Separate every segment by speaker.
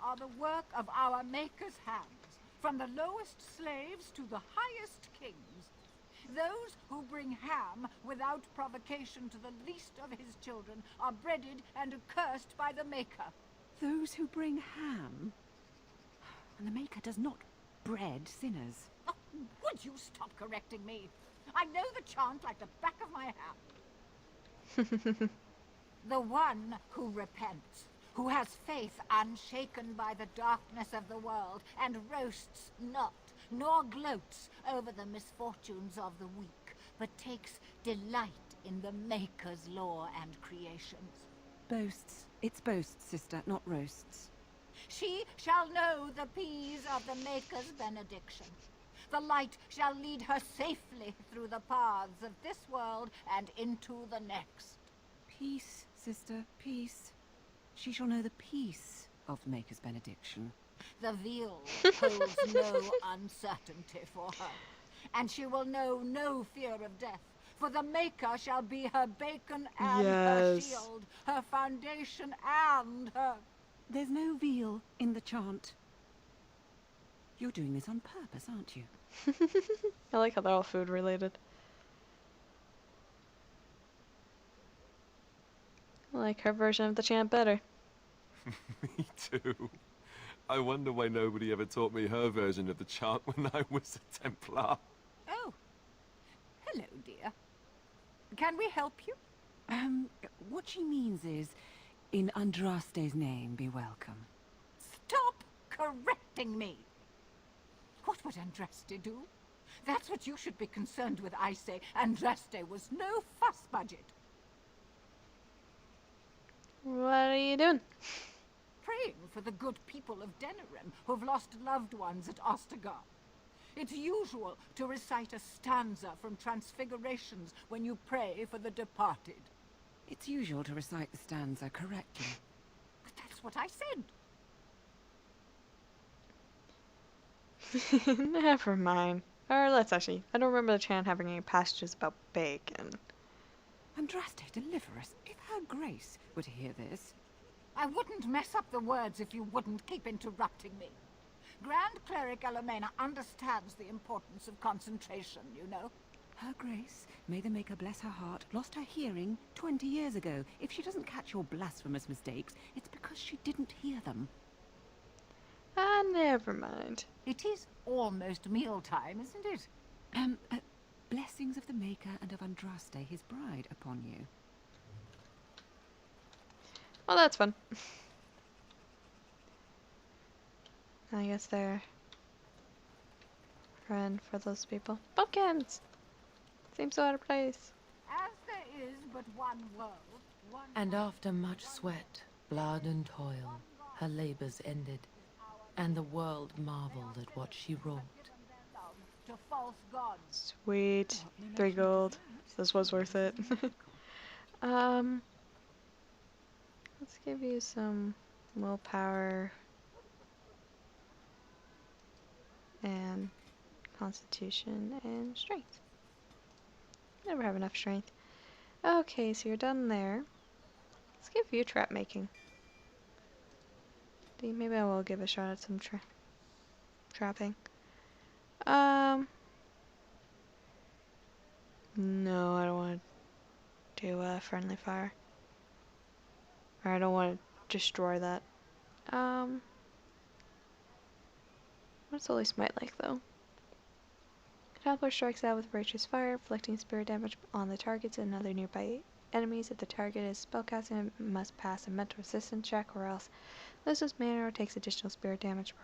Speaker 1: are the work of our Maker's hands, from the lowest slaves to the highest kings. Those who bring ham without provocation to the least of his children are breaded and accursed by the Maker.
Speaker 2: Those who bring ham? And the Maker does not bread sinners.
Speaker 1: Oh, would you stop correcting me? I know the chant like the back of my hand. The one who repents, who has faith unshaken by the darkness of the world, and roasts not, nor gloats over the misfortunes of the weak, but takes delight in the Maker's law and creations.
Speaker 2: Boasts. It's boasts, sister, not roasts.
Speaker 1: She shall know the peace of the Maker's benediction. The light shall lead her safely through the paths of this world and into the next.
Speaker 2: Peace, sister, peace. She shall know the peace of the Maker's benediction.
Speaker 1: The veil holds no uncertainty for her, and she will know no fear of death, for the Maker shall be her bacon and her shield, her foundation and her...
Speaker 2: There's no veal in the chant. You're doing this on purpose, aren't you?
Speaker 3: I like how they're all food related. I like her version of the chant better.
Speaker 4: Me too. I wonder why nobody ever taught me her version of the chant when I was a Templar.
Speaker 1: Oh, hello, dear. Can we help you?
Speaker 2: What she means is, in Andraste's name, be welcome.
Speaker 1: Stop correcting me! What would Andraste do? That's what you should be concerned with, I say. Andraste was no fuss budget.
Speaker 3: What are you doing?
Speaker 1: Praying for the good people of Denerim who've lost loved ones at Ostagar. It's usual to recite a stanza from Transfigurations when you pray for the departed.
Speaker 2: It's usual to recite the stanza correctly.
Speaker 1: But that's what I said.
Speaker 3: Never mind. Or let's actually, I don't remember the chant having any passages about bacon.
Speaker 2: Andraste, deliver us. If her grace were to hear this...
Speaker 1: I wouldn't mess up the words if you wouldn't keep interrupting me. Grand Cleric Elomena understands the importance of concentration, you know.
Speaker 2: Her grace, may the Maker bless her heart, lost her hearing 20 years ago. If she doesn't catch your blasphemous mistakes, it's because she didn't hear them.
Speaker 3: Ah, never mind.
Speaker 1: It is almost mealtime, isn't it?
Speaker 2: Blessings of the Maker and of Andraste, his bride, upon you.
Speaker 3: Well, that's fun. I guess they're friend for those people. Pumpkins! Seems so out of place.
Speaker 1: As there is but one world, one...
Speaker 5: And after much sweat, blood and toil, her labors ended, and the world marveled at what she wrought.
Speaker 1: To false gods.
Speaker 3: Sweet. 3 gold. This was worth it. Let's give you some willpower and constitution and strength. Never have enough strength. Okay, so you're done there. Let's give you trap making. Maybe I will give a shot at some trapping. No, I don't want to do friendly fire. Or I don't want to destroy that. What's Holy Smite like, though? Traveler strikes out with righteous fire, inflicting spirit damage on the targets and other nearby enemies. If the target is spellcasting, it must pass a mental resistance check, or else loses mana or takes additional spirit damage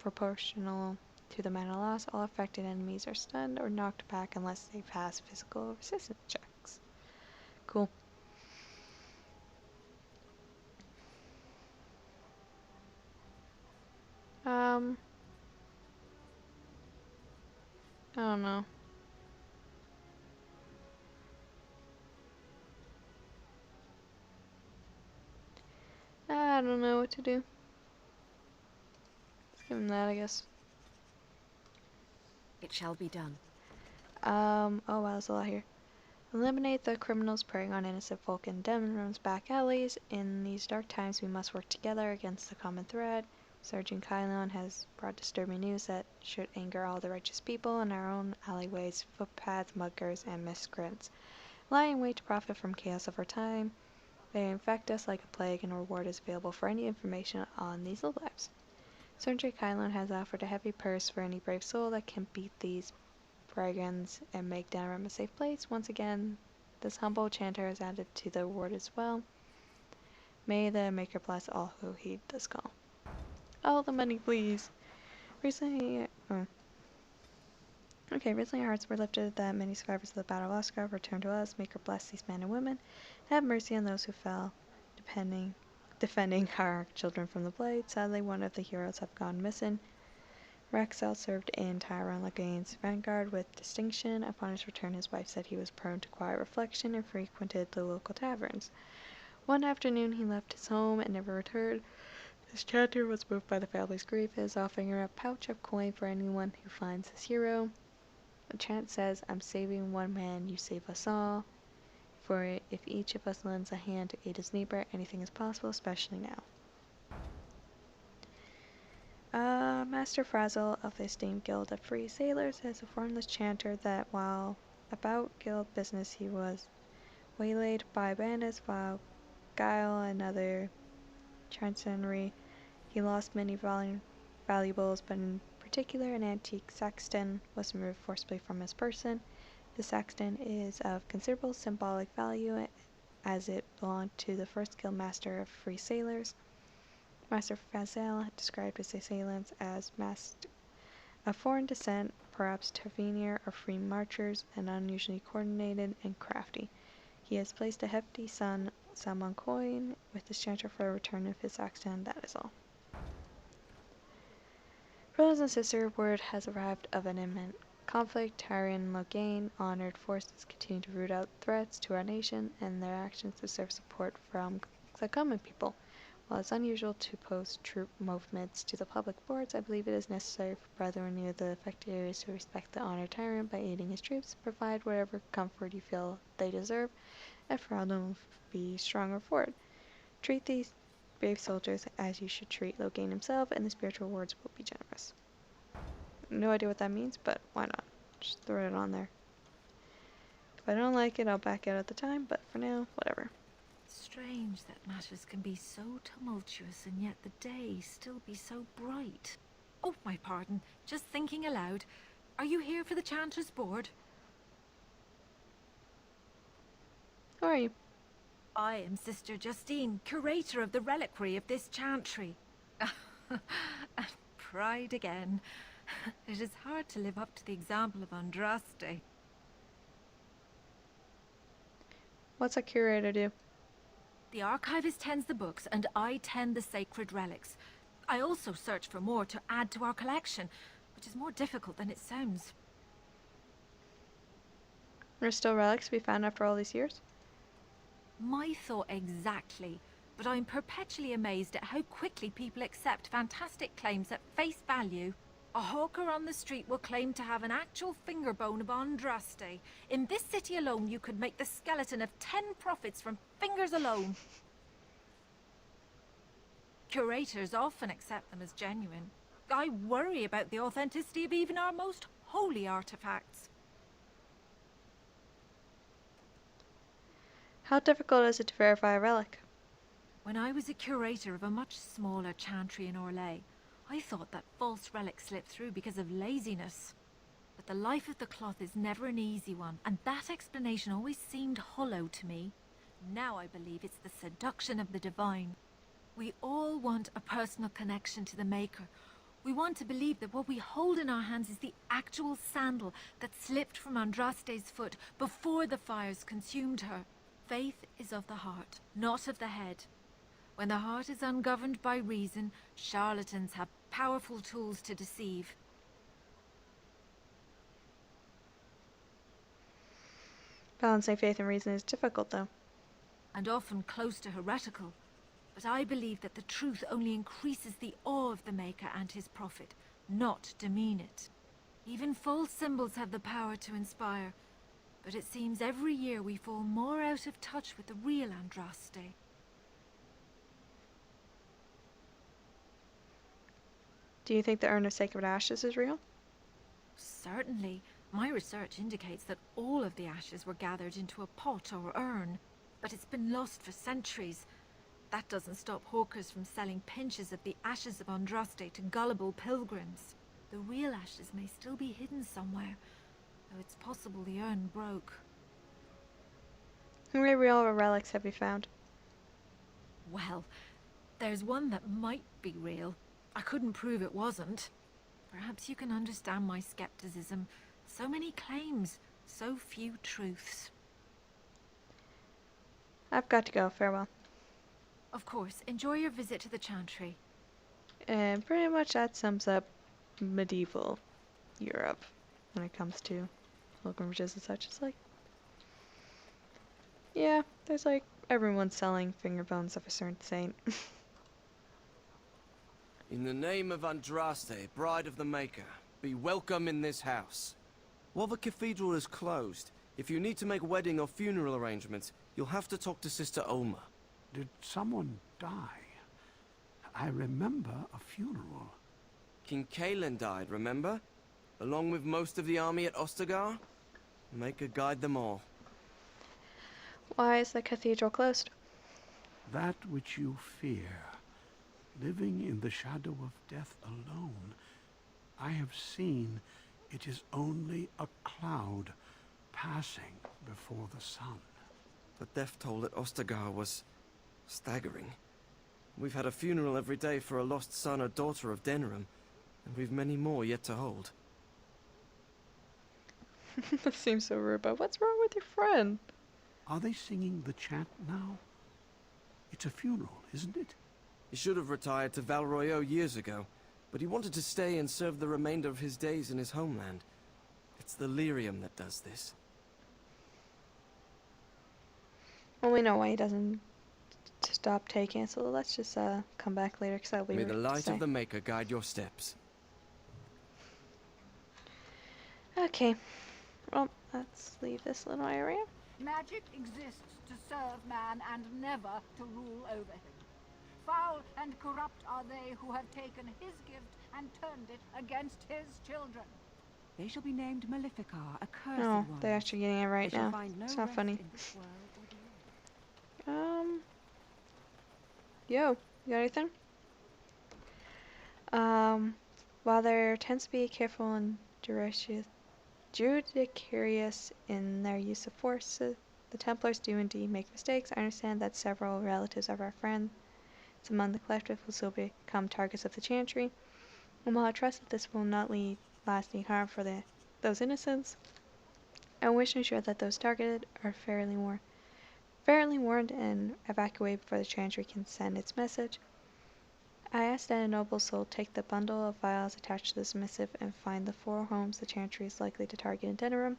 Speaker 3: proportional to the mana loss. All affected enemies are stunned or knocked back unless they pass physical resistance checks. Cool. I don't know. I don't know what to do. Let's give him that, I guess.
Speaker 2: It shall be done.
Speaker 3: Oh wow, there's a lot here. Eliminate the criminals preying on innocent folk in Denerim's back alleys. In these dark times, we must work together against the common threat. Sergeant Kylon has brought disturbing news that should anger all the righteous people in our own alleyways, footpaths, muggers, and miscreants, lying in wait to profit from chaos of our time. They infect us like a plague, and a reward is available for any information on these lives. Sergeant Kylon has offered a heavy purse for any brave soul that can beat these brigands and make Denerim a safe place. Once again, this humble chanter is added to the reward as well. May the Maker bless all who heed this call. All the money, please. Recently our hearts were lifted that many survivors of the Battle of Oscar returned to us. Maker bless these men and women. Have mercy on those who fell, defending our children from the blade. Sadly, one of the heroes have gone missing. Raxel served in Tyrone Lagane's vanguard with distinction. Upon his return, his wife said he was prone to quiet reflection and frequented the local taverns. One afternoon, he left his home and never returned. This chanter was moved by the family's grief and is offering a pouch of coin for anyone who finds his hero. The chant says, "I'm saving one man, you save us all." For if each of us lends a hand to aid his neighbor, anything is possible, especially now. Master Frazzle of the esteemed Guild of Free Sailors has informed this chanter that while about guild business he was waylaid by bandits while guile and other chancery. He lost many valuables, but in particular an antique sexton was removed forcibly from his person. The sexton is of considerable symbolic value as it belonged to the first guild master of Free Sailors. Master Frazzle described his assailants as of foreign descent, perhaps Tavernier or free marchers, and unusually coordinated and crafty. He has placed a hefty sum on coin with the chanter for a return of his sexton, that is all. Brothers and sisters, word has arrived of an imminent conflict. Tyrion Loghain honored forces continue to root out threats to our nation, and their actions deserve support from the common people. While it's unusual to post troop movements to the public boards, I believe it is necessary for brethren near the affected areas to respect the honored tyrant by aiding his troops, provide whatever comfort you feel they deserve, and for all them be stronger for it. Treat these brave soldiers as you should treat Loghain himself, and the spiritual rewards will be generous. No idea what that means, but why not? Just throw it on there. If I don't like it, I'll back out at the time, but for now, whatever.
Speaker 1: Strange that matters can be so tumultuous and yet the day still be so bright. Oh, my pardon. Just thinking aloud. Are you here for the Chanter's Board?
Speaker 3: Who are you?
Speaker 1: I am Sister Justine, curator of the reliquary of this chantry. And pride again. It is hard to live up to the example of Andraste.
Speaker 3: What's a curator do?
Speaker 1: The archivist tends the books, and I tend the sacred relics. I also search for more to add to our collection, which is more difficult than it sounds.
Speaker 3: There's still relics to be found after all these years?
Speaker 1: My thought exactly, but I'm perpetually amazed at how quickly people accept fantastic claims at face value. A hawker on the street will claim to have an actual finger bone of Andraste. In this city alone, you could make the skeleton of 10 prophets from fingers alone. Curators often accept them as genuine. I worry about the authenticity of even our most holy artifacts.
Speaker 3: How difficult is it to verify a relic?
Speaker 1: When I was a curator of a much smaller chantry in Orlais, I thought that false relics slipped through because of laziness. But the life of the cloth is never an easy one, and that explanation always seemed hollow to me. Now I believe it's the seduction of the divine. We all want a personal connection to the Maker. We want to believe that what we hold in our hands is the actual sandal that slipped from Andraste's foot before the fires consumed her. Faith is of the heart, not of the head. When the heart is ungoverned by reason, charlatans have powerful tools to deceive.
Speaker 3: Balancing faith and reason is difficult, though.
Speaker 1: And often close to heretical. But I believe that the truth only increases the awe of the Maker and his prophet, not demean it. Even false symbols have the power to inspire, but it seems every year we fall more out of touch with the real Andraste.
Speaker 3: Do you think the urn of sacred ashes is real?
Speaker 6: Certainly. My research indicates that all of the ashes were gathered into a pot or urn, but it's been lost for centuries. That doesn't stop hawkers from selling pinches of the ashes of Andraste to gullible pilgrims. The real ashes may still be hidden somewhere, though it's possible the urn broke.
Speaker 3: How many real relics have you found?
Speaker 6: Well, there's one that might be real. I couldn't prove it wasn't. Perhaps you can understand my skepticism. So many claims, so few truths.
Speaker 3: I've got to go. Farewell.
Speaker 6: Of course, enjoy your visit to the Chantry.
Speaker 3: And pretty much that sums up medieval Europe when it comes to pilgrimages and such. It's like, yeah, there's like everyone selling finger bones of a certain saint.
Speaker 7: In the name of Andraste, Bride of the Maker, be welcome in this house. While the cathedral is closed, if you need to make wedding or funeral arrangements, you'll have to talk to Sister Olma.
Speaker 8: Did someone die? I remember a funeral.
Speaker 7: King Kalen died, remember? Along with most of the army at Ostagar? Maker guide them all.
Speaker 3: Why is the cathedral closed?
Speaker 8: That which you fear, living in the shadow of death alone, I have seen it is only a cloud passing before the sun.
Speaker 7: The death toll at Ostagar was staggering. We've had a funeral every day for a lost son or daughter of Denerim, and we've many more yet to hold.
Speaker 3: That seems so rude, but what's wrong with your friend?
Speaker 8: Are they singing the chant now? It's a funeral, isn't it?
Speaker 7: He should have retired to Valroyo years ago, but he wanted to stay and serve the remainder of his days in his homeland. It's the lyrium that does this.
Speaker 3: Well, we know why he doesn't stop taking it, so let's just come back later because that'll be
Speaker 7: May the
Speaker 3: weird to
Speaker 7: light
Speaker 3: say.
Speaker 7: of the Maker guide your steps.
Speaker 3: Okay, well, let's leave this little area.
Speaker 1: Magic exists to serve man and never to rule over him. Foul and corrupt are they who have taken his gift and turned it against his children.
Speaker 2: They shall be named Maleficar, a cursed
Speaker 3: Oh,
Speaker 2: one.
Speaker 3: they're actually getting it right
Speaker 2: They shall
Speaker 3: now.
Speaker 2: find no
Speaker 3: It's not
Speaker 2: rest
Speaker 3: funny.
Speaker 2: in this world or the other.
Speaker 3: Yo, you got anything? While there tends to be careful and judicious in their use of force, the Templars do indeed make mistakes. I understand that several relatives of our friends among the collective will still become targets of the Chantry, and while I trust that this will not lead lasting harm for those innocents, I wish to ensure that those targeted are fairly warned and evacuated before the Chantry can send its message. I ask that a noble soul take the bundle of vials attached to this missive and find the 4 homes the Chantry is likely to target in Denerim.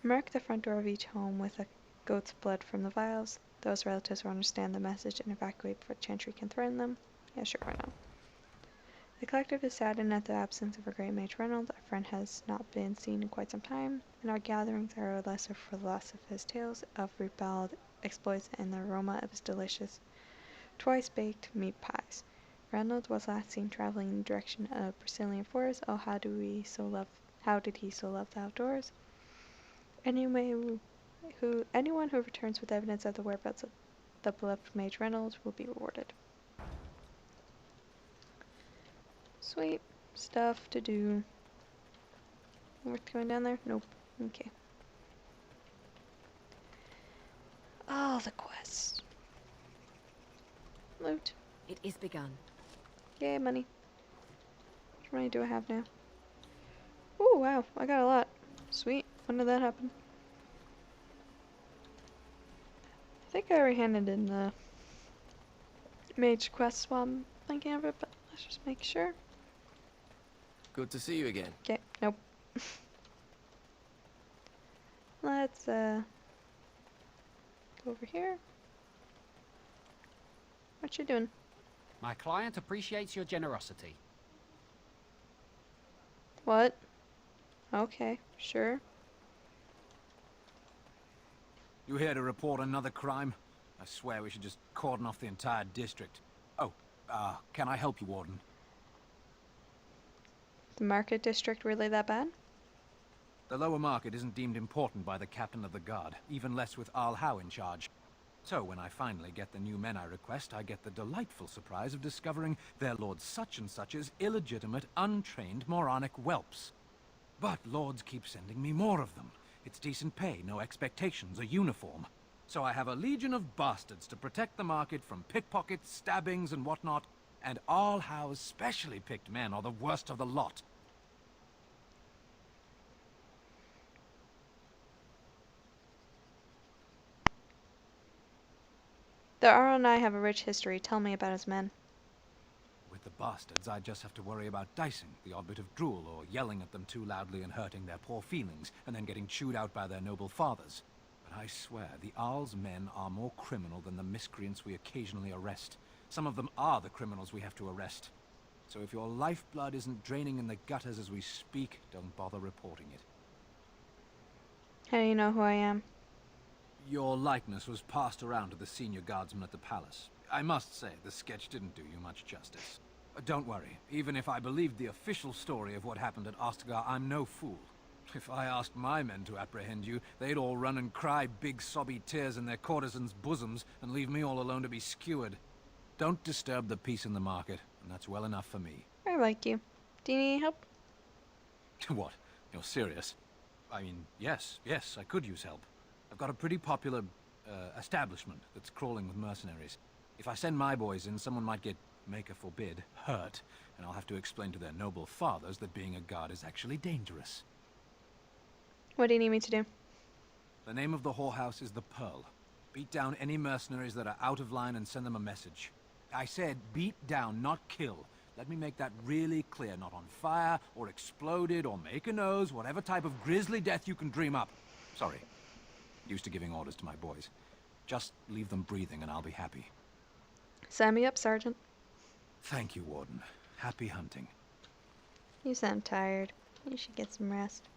Speaker 3: Mark the front door of each home with a goat's blood from the vials. Those relatives will understand the message and evacuate before the Chantry can threaten them. Yeah, sure, why not? The collective is saddened at the absence of our great mage Reynolds. Our friend has not been seen in quite some time, and our gatherings are lesser for the loss of his tales of rebelled exploits and the aroma of his delicious twice-baked meat pies. Reynolds was last seen traveling in the direction of Brazilian forest. Oh, how did he so love the outdoors? Anyone who returns with evidence of the whereabouts of the beloved mage Reynolds will be rewarded. Sweet stuff to do. Worth going down there? Nope. Okay. Oh, the quest. Loot.
Speaker 2: It is begun.
Speaker 3: Yay, money. How much money do I have now? Oh, wow. I got a lot. Sweet. When did that happen? I think I already handed in the mage quest while I'm thinking of it, but let's just make sure.
Speaker 7: Good to see you again.
Speaker 3: Okay, nope. Let's go over here. What you doing?
Speaker 9: My client appreciates your generosity.
Speaker 3: What? Okay, sure.
Speaker 9: You here to report another crime? I swear we should just cordon off the entire district. Oh, can I help you, Warden?
Speaker 3: The market district really that bad?
Speaker 9: The lower market isn't deemed important by the captain of the guard, even less with Al Howe in charge. So when I finally get the new men I request, I get the delightful surprise of discovering their Lord Such-and-Such's illegitimate, untrained, moronic whelps. But lords keep sending me more of them. It's decent pay, no expectations, a uniform. So I have a legion of bastards to protect the market from pickpockets, stabbings, and whatnot, and Al Howe's specially picked men are the worst of the lot.
Speaker 3: The Arl and I have a rich history. Tell me about his men.
Speaker 9: With the bastards, I just have to worry about dicing, the odd bit of drool, or yelling at them too loudly and hurting their poor feelings, and then getting chewed out by their noble fathers. But I swear, the Arl's men are more criminal than the miscreants we occasionally arrest. Some of them are the criminals we have to arrest. So if your lifeblood isn't draining in the gutters as we speak, don't bother reporting it.
Speaker 3: How do you know who I am?
Speaker 9: Your likeness was passed around to the senior guardsman at the palace. I must say, the sketch didn't do you much justice. Don't worry, even if I believed the official story of what happened at Ostagar, I'm no fool. If I asked my men to apprehend you, they'd all run and cry big sobby tears in their courtesans' bosoms and leave me all alone to be skewered. Don't disturb the peace in the market, and that's well enough for me.
Speaker 3: I like you. Do you need help?
Speaker 9: What? You're serious? I mean, yes, I could use help. I've got a pretty popular, establishment that's crawling with mercenaries. If I send my boys in, someone might get, maker forbid, hurt, and I'll have to explain to their noble fathers that being a guard is actually dangerous.
Speaker 3: What do you need me to do?
Speaker 9: The name of the whorehouse is the Pearl. Beat down any mercenaries that are out of line and send them a message. I said beat down, not kill. Let me make that really clear. Not on fire, or exploded, or make a nose, whatever type of grisly death you can dream up. Sorry. Used to giving orders to my boys. Just leave them breathing and I'll be happy.
Speaker 3: Sign me up, Sergeant.
Speaker 9: Thank you, Warden. Happy hunting.
Speaker 3: You sound tired. You should get some rest.